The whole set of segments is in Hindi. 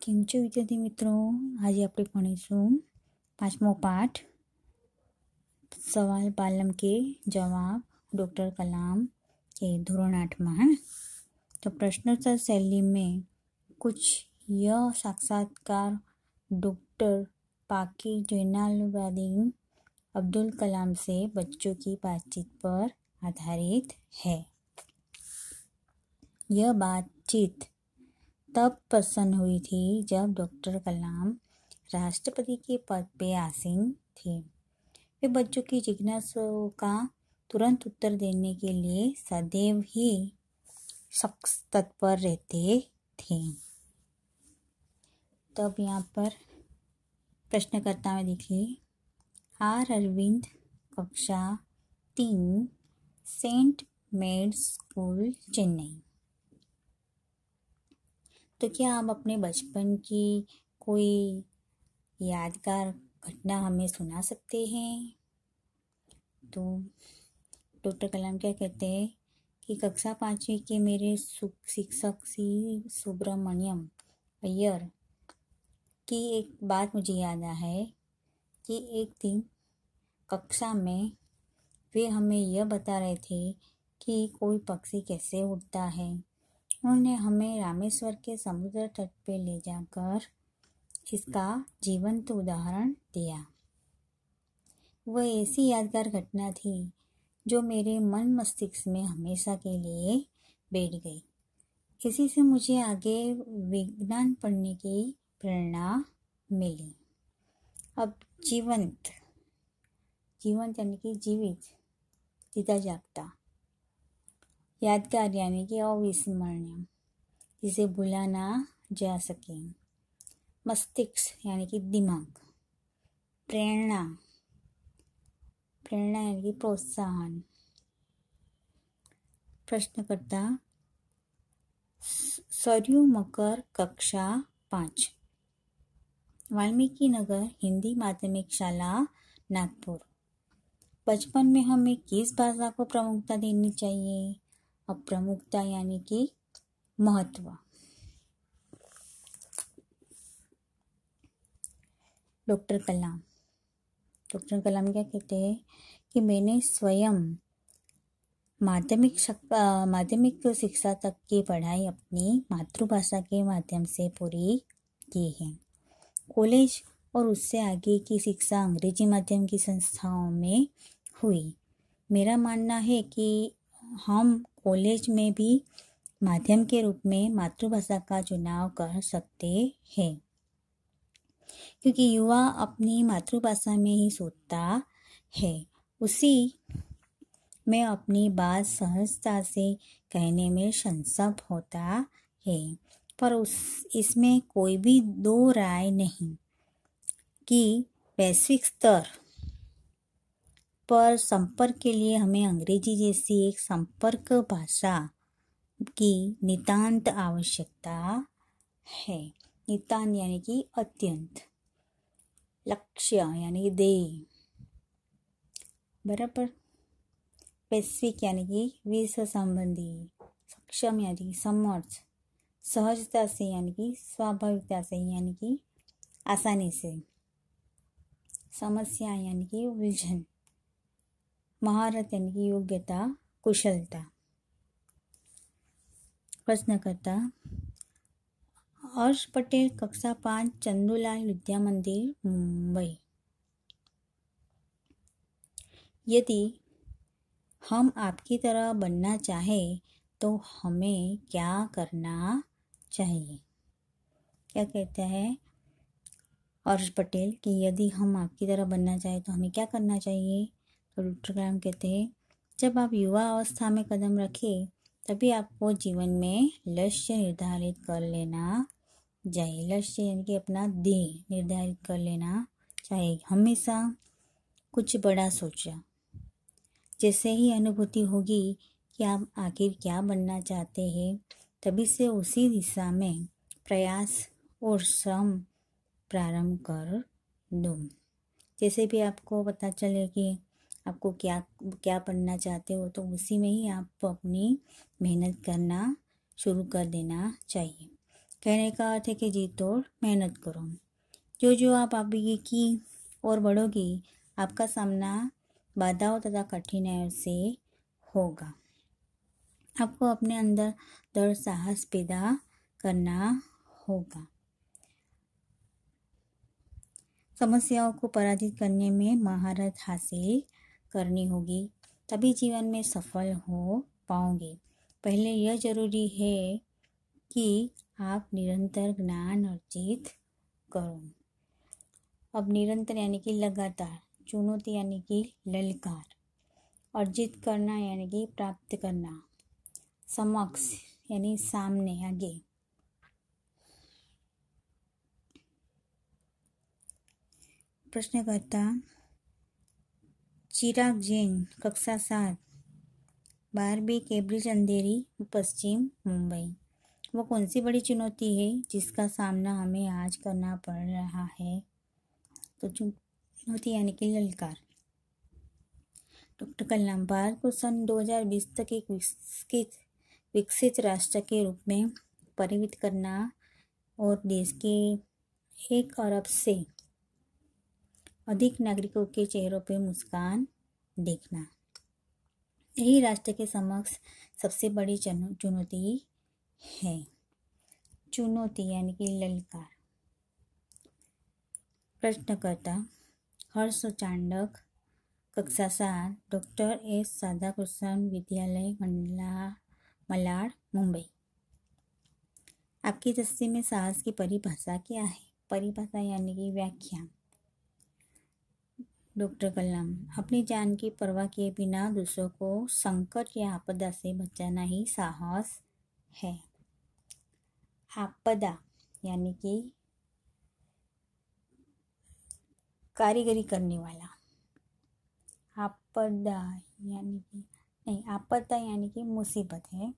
કેમ છો વિદ્યાર્થી મિત્રો? આજે આપણે ભણીશું 5મો પાઠ सवाल पालम के जवाब डॉक्टर कलाम के धोरण 8 में है। तो प्रश्नोत्तर शैली में कुछ यह साक्षात्कार डॉक्टर पाकी जैनालाब्दीन अब्दुल कलाम से बच्चों की बातचीत पर आधारित है। यह बातचीत तब प्रसन्न हुई थी जब डॉक्टर कलाम राष्ट्रपति के पद पे आसीन थे। वे बच्चों की जिज्ञासाओं का तुरंत उत्तर देने के लिए सदैव ही सख्त तत्पर रहते थे। तब यहाँ पर प्रश्नकर्ता में देखिए, आर अरविंद, कक्षा 3, सेंट मेड्स स्कूल, चेन्नई। तो क्या आप अपने बचपन की कोई यादगार घटना हमें सुना सकते हैं? तो डॉक्टर कलाम क्या कहते हैं कि कक्षा 5वीं के मेरे शिक्षक श्री सुब्रमण्यम अय्यर की एक बात मुझे याद है कि एक दिन कक्षा में वे हमें यह बता रहे थे कि कोई पक्षी कैसे उड़ता है। उन्होंने हमें रामेश्वर के समुद्र तट पे ले जाकर इसका जीवंत उदाहरण दिया। वह ऐसी यादगार घटना थी जो मेरे मन मस्तिष्क में हमेशा के लिए बैठ गई। इसी से मुझे आगे विज्ञान पढ़ने की प्रेरणा मिली। अब जीवंत यानी कि जीवित, जीता जागता, यादगार यानी कि अविस्मरणीय, जिसे भुला ना जा सके, मस्तिष्क यानी कि दिमाग, प्रेरणा यानी कि प्रोत्साहन। प्रश्नकर्ता सरयू मकर, कक्षा 5, वाल्मीकि नगर हिंदी माध्यमिक शाला, नागपुर। बचपन में हमें किस भाषा को प्रमुखता देनी चाहिए? अब प्रमुखता यानी कि महत्व। डॉक्टर कलाम क्या कहते हैं कि मैंने स्वयं माध्यमिक शिक्षा तक की पढ़ाई अपनी मातृभाषा के माध्यम से पूरी की है। कॉलेज और उससे आगे की शिक्षा अंग्रेजी माध्यम की संस्थाओं में हुई। मेरा मानना है कि हम कॉलेज में भी माध्यम के रूप में मातृभाषा का चुनाव कर सकते हैं, क्योंकि युवा अपनी मातृभाषा में ही सोचता है, उसी में अपनी बात सहजता से कहने में सक्षम होता है। पर इसमें कोई भी दो राय नहीं कि वैश्विक स्तर पर संपर्क के लिए हमें अंग्रेजी जैसी एक संपर्क भाषा की नितांत आवश्यकता है। नितांत यानी कि अत्यंत, लक्ष्य यानी कि ध्येय, बराबर। वैश्विक यानी कि विश्व संबंधी, सक्षम यानी कि समर्थ, सहजता से यानी कि स्वाभाविकता से यानी कि आसानी से, समस्या यानी कि उलझन, महारत यानी कि योग्यता, कुशलता। प्रश्नकर्ता हर्ष पटेल, कक्षा 5, चंदूलाल विद्या मंदिर, मुंबई। यदि हम आपकी तरह बनना चाहें तो हमें क्या करना चाहिए? क्या कहता है हर्ष पटेल कि यदि हम आपकी तरह बनना चाहें तो हमें क्या करना चाहिए? तो डॉक्टर कलाम कहते हैं, जब आप युवा अवस्था में कदम रखें तभी आपको जीवन में लक्ष्य निर्धारित कर लेना चाहिए। लक्ष्य यानी कि अपना ध्येय निर्धारित कर लेना चाहिए। हमेशा कुछ बड़ा सोचा। जैसे ही अनुभूति होगी कि आप आखिर क्या बनना चाहते हैं, तभी से उसी दिशा में प्रयास और श्रम प्रारंभ कर दो। जैसे भी आपको पता चले कि आपको क्या बनना चाहते हो, तो उसी में ही आप अपनी मेहनत करना शुरू कर देना चाहिए। कहने का अर्थ है कि जी तोड़ मेहनत करो। जो आप आगे की और बढ़ोगी, आपका सामना बाधाओं तथा कठिनाइयों से होगा। आपको अपने अंदर दृढ़ साहस पैदा करना होगा। समस्याओं को पराजित करने में महारत हासिल करनी होगी, तभी जीवन में सफल हो पाओगे। पहले यह जरूरी है कि आप निरंतर ज्ञान अर्जित करो। अब निरंतर यानी कि लगातार, चुनौती यानी कि ललकार, अर्जित करना यानी कि प्राप्त करना, समक्ष यानी सामने आगे। प्रश्नकर्ता चिराग जैन, कक्षा 7, 12वीं, कैम्ब्रिज अंधेरी, पश्चिम मुंबई। वो कौन सी बड़ी चुनौती है जिसका सामना हमें आज करना पड़ रहा है? तो चुनौती यानी कि ललकार। डॉक्टर कलाम, भारत को सन 2020 तक एक विकसित राष्ट्र के रूप में परिवर्तित करना और देश के 1 अरब से अधिक नागरिकों के चेहरों पे मुस्कान देखना, यही राष्ट्र के समक्ष सबसे बड़ी चुनौती है। चुनौती यानी कि ललकार। प्रश्नकर्ता हर्ष चांडक, कक्षा 7, डॉक्टर एस राधाकृष्णन विद्यालय, मलाड, मुंबई। आपकी दृष्टि में साहस की परिभाषा क्या है? परिभाषा यानी कि व्याख्या। डॉक्टर कलाम, अपनी जान की परवाह किए बिना दूसरों को संकट या आपदा से बचाना ही साहस है। आपदा यानी कि कारीगरी करने वाला। आपदा यानी कि नहीं, आपदा यानी कि मुसीबत है।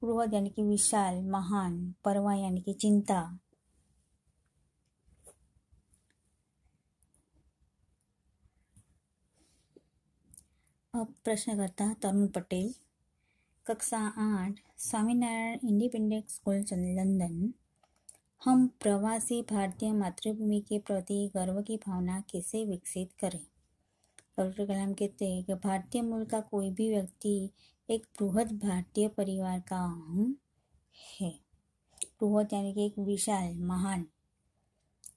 बृहद यानी कि विशाल, महान। परवाह यानी कि चिंता। अब प्रश्नकर्ता तरुण पटेल, कक्षा 8, स्वामीनारायण इंडिपेंडेंट स्कूल, लंदन। हम प्रवासी भारतीय मातृभूमि के प्रति गर्व की भावना कैसे विकसित करें? डॉक्टर कलाम कहते हैं कि भारतीय मूल का कोई भी व्यक्ति एक बृहद भारतीय परिवार का अंग है। बृहद यानी कि एक विशाल, महान।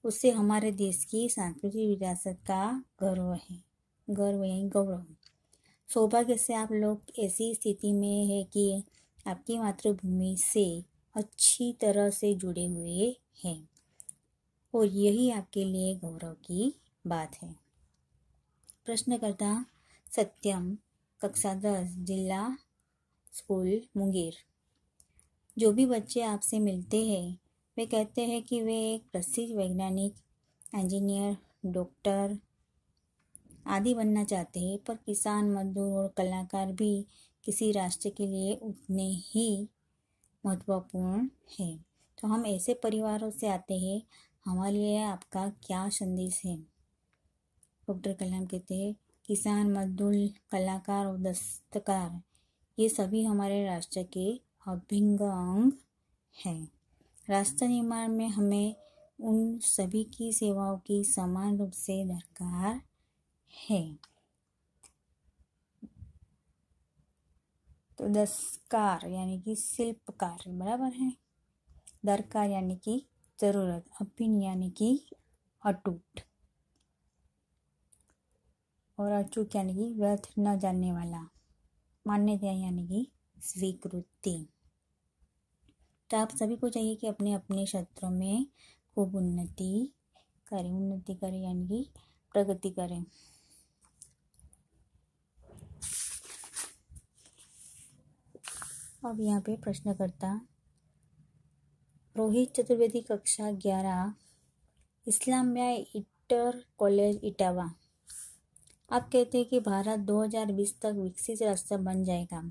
उससे हमारे देश की सांस्कृतिक विरासत का गर्व है। गर्व यानी गौरव। सौभाग्य से आप लोग ऐसी स्थिति में है कि आपकी मातृभूमि से अच्छी तरह से जुड़े हुए हैं और यही आपके लिए गौरव की बात है। प्रश्नकर्ता सत्यम, कक्षा 10, जिला स्कूल, मुंगेर। जो भी बच्चे आपसे मिलते हैं वे कहते हैं कि वे एक प्रसिद्ध वैज्ञानिक, इंजीनियर, डॉक्टर आदि बनना चाहते हैं, पर किसान, मजदूर और कलाकार भी किसी राष्ट्र के लिए उतने ही महत्वपूर्ण हैं। तो हम ऐसे परिवारों से आते हैं, हमारे लिए आपका क्या संदेश है? डॉक्टर कलाम कहते हैं किसान, मजदूर, कलाकार और दस्तकार ये सभी हमारे राष्ट्र के अभिन्न अंग हैं। राष्ट्र निर्माण में हमें उन सभी की सेवाओं की समान रूप से दरकार है। तो दस्तकार यानी कि शिल्पकार बराबर है। दरकार यानी कि जरूरत, अभिन्न यानी कि अटूट, और अचूक यानी कि व्यर्थ न जानने वाला। मान्यता यानी कि स्वीकृति। तो आप सभी को चाहिए कि अपने अपने क्षेत्रों में खूब उन्नति करें यानी कि प्रगति करें। अब यहाँ पे प्रश्नकर्ता रोहित चतुर्वेदी, कक्षा 11, इस्लामिया इंटर कॉलेज, इटावा। आप कहते हैं कि भारत 2020 तक विकसित राष्ट्र बन जाएगा,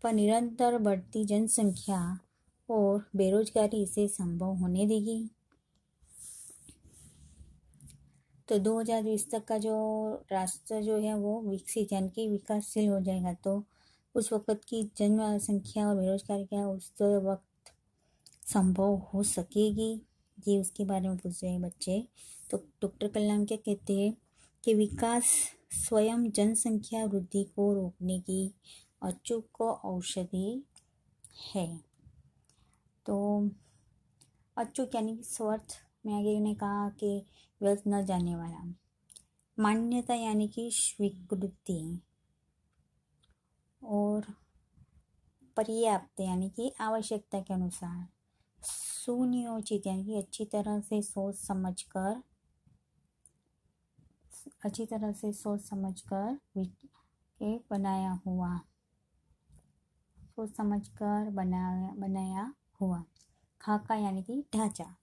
पर निरंतर बढ़ती जनसंख्या और बेरोजगारी इसे संभव होने देगी। तो 2020 तक का जो राष्ट्र जो है वो विकसित यानी कि विकासशील हो जाएगा, तो उस वक़्त की जनसंख्या और बेरोजगारी क्या उस वक्त संभव हो सकेगी, ये उसके बारे में पूछ रहे हैं बच्चे। तो डॉक्टर कलाम क्या कहते हैं कि विकास स्वयं जनसंख्या वृद्धि को रोकने की अचूक औषधि है। तो अचूक यानी कि स्वार्थ में आगे ने कहा कि व्यर्थ न जाने वाला। मान्यता यानी कि स्वीकृति, और पर्याप्त यानी कि आवश्यकता के अनुसार। सुनियोजित यानी कि अच्छी तरह से सोच समझकर बनाया हुआ। खाका यानी कि ढांचा।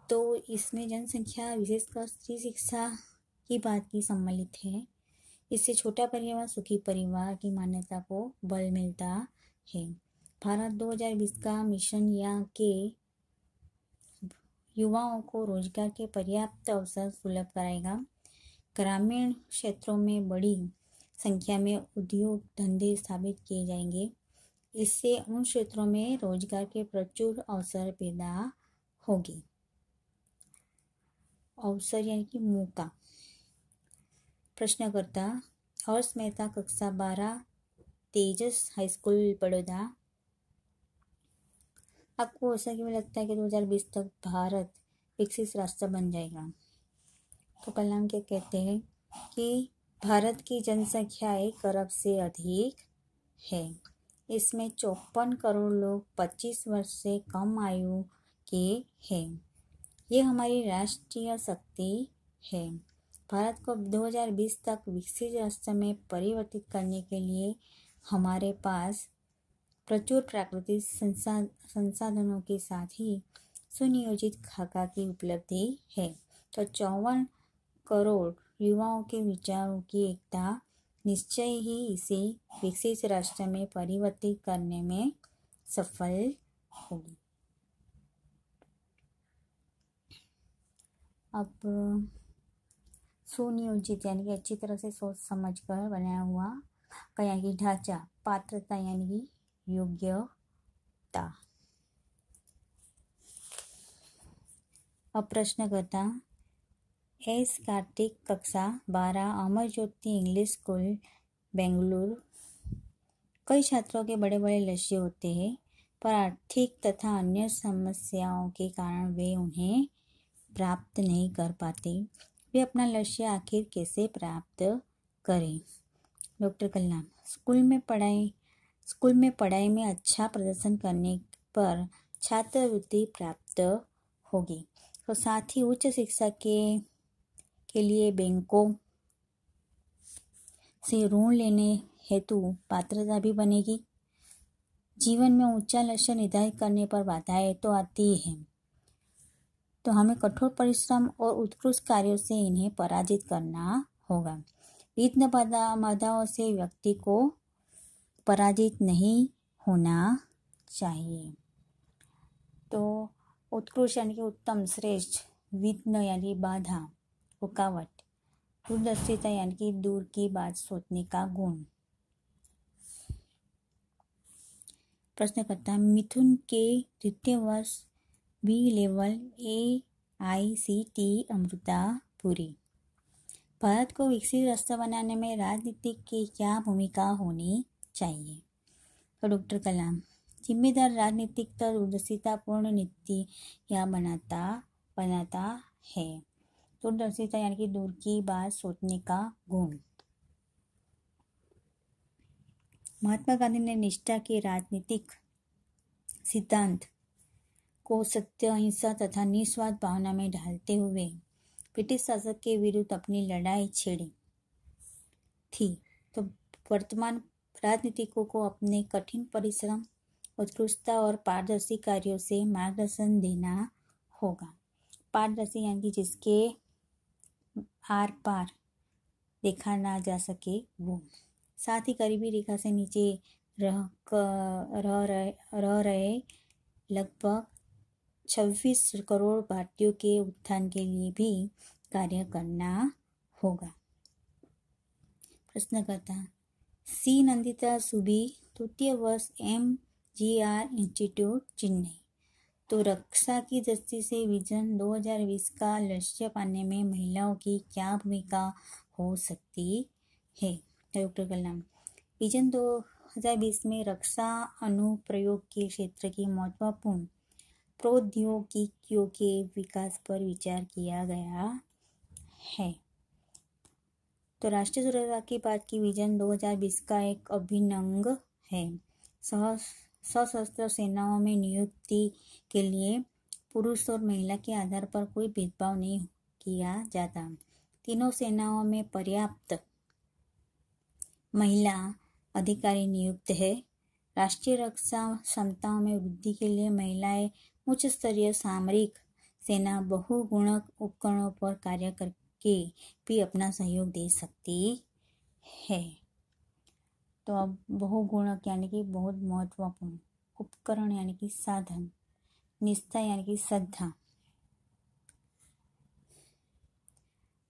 तो इसमें जनसंख्या विशेषकर स्त्री शिक्षा की बात की सम्मिलित है। इससे छोटा परिवार सुखी परिवार की मान्यता को बल मिलता है। भारत 2020 का मिशन या के युवाओं को रोजगार के पर्याप्त अवसर सुलभ कराएगा। ग्रामीण क्षेत्रों में बड़ी संख्या में उद्योग धंधे स्थापित किए जाएंगे। इससे उन क्षेत्रों में रोजगार के प्रचुर अवसर पैदा होंगे। अवसर यानी कि मौका। प्रश्नकर्ता हर्ष मेहता, कक्षा 12, तेजस हाई स्कूल बड़ौदा। आपको ऐसा क्यों लगता है कि 2020 तक भारत विकसित राष्ट्र बन जाएगा? तो कलाम क्या कहते हैं कि भारत की जनसंख्या 1 अरब से अधिक है। इसमें 54 करोड़ लोग 25 वर्ष से कम आयु के हैं। ये हमारी राष्ट्रीय शक्ति है। भारत को 2020 तक विकसित राष्ट्र में परिवर्तित करने के लिए हमारे पास प्रचुर प्राकृतिक संसाधनों के साथ ही सुनियोजित खाका की उपलब्धि है। तो 54 करोड़ युवाओं के विचारों की एकता निश्चय ही इसे विकसित राष्ट्र में परिवर्तित करने में सफल होगी। अब सुनियोजित यानी कि अच्छी तरह से सोच समझकर बनाया हुआ। यानी कि ढांचा। पात्रता यानी कि योग्यता। अब प्रश्नकर्ता एस कार्तिक, कक्षा 12, अमर ज्योति इंग्लिश स्कूल बेंगलुरु। कई छात्रों के बड़े बड़े लक्ष्य होते हैं, पर आर्थिक तथा अन्य समस्याओं के कारण वे उन्हें प्राप्त नहीं कर पाते। वे अपना लक्ष्य आखिर कैसे प्राप्त करें? डॉक्टर कलाम स्कूल में पढ़ाई में अच्छा प्रदर्शन करने पर छात्रवृत्ति प्राप्त होगी। तो साथ ही उच्च शिक्षा के लिए बैंकों से ऋण लेने हेतु पात्रता भी बनेगी। जीवन में ऊंचा लक्ष्य निर्धारित करने पर बाधाएं तो आती हैं, तो हमें कठोर परिश्रम और उत्कृष्ट कार्यों से इन्हें पराजित करना होगा। विघ्न बाधाओं से व्यक्ति को पराजित नहीं होना चाहिए। तो उत्कृष्ट यानी कि उत्तम, श्रेष्ठ, विघ्न यानी बाधा, रुकावट, दूरदर्शिता यानी कि दूर की बात सोचने का गुण। प्रश्नकर्ता मिथुन के द्वितीय वर्ष बी लेवल AICT अमृतापुरी। भारत को विकसित राष्ट्र बनाने में राजनीति की क्या भूमिका होनी चाहिए? तो डॉक्टर कलाम जिम्मेदार राजनीतिक तो दूरदर्शितापूर्ण नीतियाँ बनाता है। दूरदर्शिता यानी कि दूर की बात सोचने का गुण। महात्मा गांधी ने निष्ठा के राजनीतिक सिद्धांत को सत्य, अहिंसा तथा निस्वार्थ भावना में ढालते हुए ब्रिटिश शासक के विरुद्ध अपनी लड़ाई छेड़ी थी। तो वर्तमान राजनीतिकों को अपने कठिन परिश्रम, उत्कृष्टता और पारदर्शी कार्यों से मार्गदर्शन देना होगा। पारदर्शी यानी कि जिसके आर पार देखा ना जा सके वो। साथ ही गरीबी रेखा से नीचे रह रहे लगभग 26 करोड़ भारतीयों के उत्थान के लिए भी कार्य करना होगा। प्रश्नकर्ता सी नंदिता सुबी, तृतीय वर्ष MGR इंस्टीट्यूट चेन्नई। तो रक्षा की दृष्टि से विजन 2020 का लक्ष्य पाने में महिलाओं की क्या भूमिका हो सकती है? डॉक्टर कलाम विजन 2020 में रक्षा अनुप्रयोग के क्षेत्र की महत्वपूर्ण प्रौद्योगिकियों के विकास पर विचार किया गया है। तो राष्ट्रीय सुरक्षा की बात की विजन 2020 का एक अभिन्न अंग है। सशस्त्र सेनाओं में नियुक्ति के लिए पुरुष और महिला के आधार पर कोई भेदभाव नहीं किया जाता। तीनों सेनाओं में पर्याप्त महिला अधिकारी नियुक्त है। राष्ट्रीय रक्षा क्षमताओं में वृद्धि के लिए महिलाएं उच्च स्तरीय सामरिक सेना बहुगुणक उपकरणों पर कार्य करके भी अपना सहयोग दे सकती है। तो अब बहुगुणक यानी कि बहुत महत्वपूर्ण, उपकरण यानी कि साधन, निष्ठा यानी कि श्रद्धा।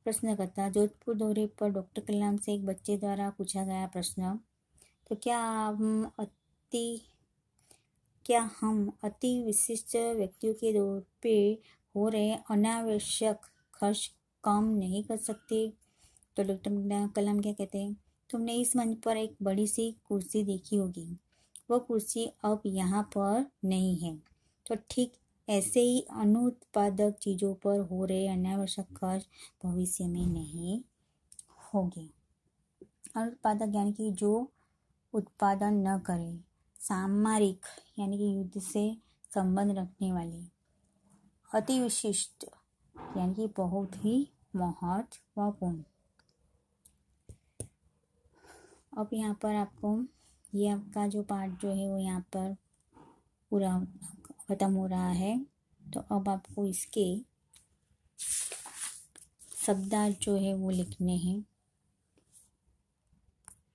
प्रश्नकर्ता जोधपुर दौरे पर डॉक्टर कलाम से एक बच्चे द्वारा पूछा गया प्रश्न। तो क्या हम अति विशिष्ट व्यक्तियों के दौर पे हो रहे अनावश्यक खर्च कम नहीं कर सकते? तो डॉक्टर कलाम क्या कहते हैं, तुमने इस मंच पर एक बड़ी सी कुर्सी देखी होगी, वो कुर्सी अब यहाँ पर नहीं है। तो ठीक ऐसे ही अनुत्पादक चीज़ों पर हो रहे अनावश्यक खर्च भविष्य में नहीं होंगे। अनुत्पादक यानी कि जो उत्पादन न करे, सामरिक यानी कि युद्ध से संबंध रखने वाले, अति विशिष्ट यानी कि बहुत ही महत्वपूर्ण। अब यहाँ पर आपको ये आपका जो पार्ट जो है वो यहाँ पर पूरा खत्म हो रहा है। तो अब आपको इसके शब्दार्थ जो है वो लिखने हैं।